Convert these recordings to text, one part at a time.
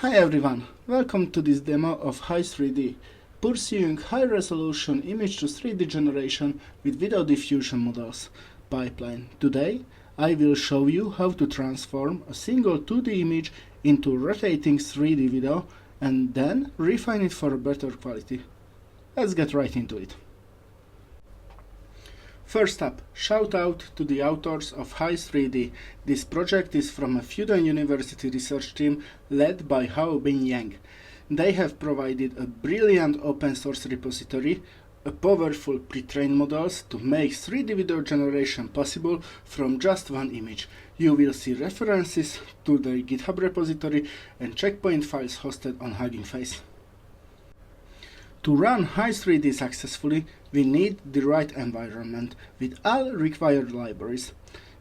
Hi everyone, welcome to this demo of Hi3D, pursuing high-resolution image to 3D generation with video diffusion models pipeline. Today, I will show you how to transform a single 2D image into rotating 3D video and then refine it for a better quality. Let's get right into it. First up, shout out to the authors of Hi3D. This project is from a Fudan University research team led by Haibo. They have provided a brilliant open source repository, a powerful pre-trained models to make 3D video generation possible from just one image. You will see references to their GitHub repository and checkpoint files hosted on Hugging Face. To run Hi3D successfully, we need the right environment with all required libraries.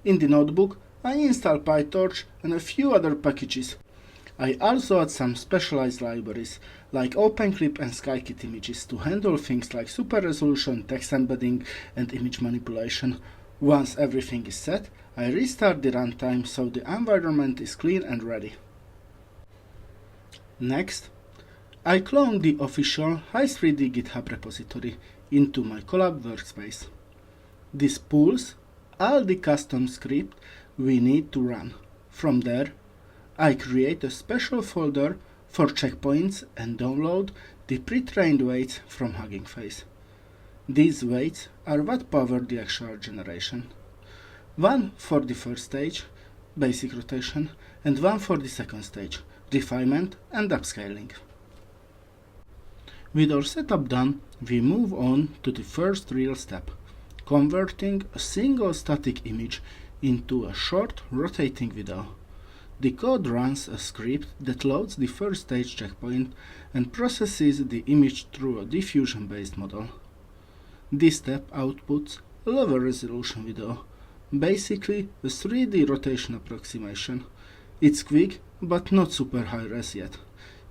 In the notebook, I install PyTorch and a few other packages. I also add some specialized libraries like OpenCLIP and SkyKit images to handle things like super resolution, text embedding, and image manipulation. Once everything is set, I restart the runtime so the environment is clean and ready. Next, I clone the official Hi3D GitHub repository into my Collab workspace. This pulls all the custom script we need to run. From there, I create a special folder for checkpoints and download the pre-trained weights from Hugging Face. These weights are what power the actual generation. One for the first stage, basic rotation, and one for the second stage, refinement and upscaling. With our setup done, we move on to the first real step, converting a single static image into a short rotating video. The code runs a script that loads the first stage checkpoint and processes the image through a diffusion-based model. This step outputs a lower resolution video, basically a 3D rotation approximation. It's quick, but not super high res yet.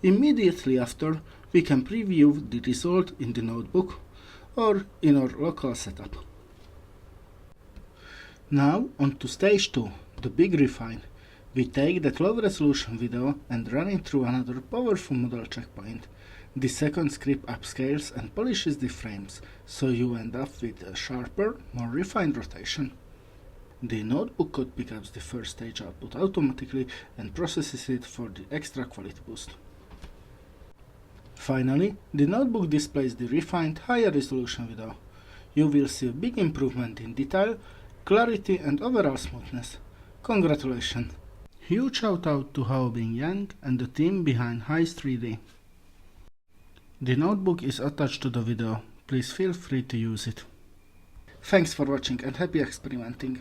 Immediately after, we can preview the result in the notebook or in our local setup. Now on to stage 2, the big refine. We take that low resolution video and run it through another powerful model checkpoint. The second script upscales and polishes the frames, so you end up with a sharper, more refined rotation. The notebook code picks up the first stage output automatically and processes it for the extra quality boost. Finally, the notebook displays the refined, higher resolution video. You will see a big improvement in detail, clarity and overall smoothness. Congratulations! Huge shout out to Haibo and the team behind Hi3D. The notebook is attached to the video. Please feel free to use it. Thanks for watching and happy experimenting!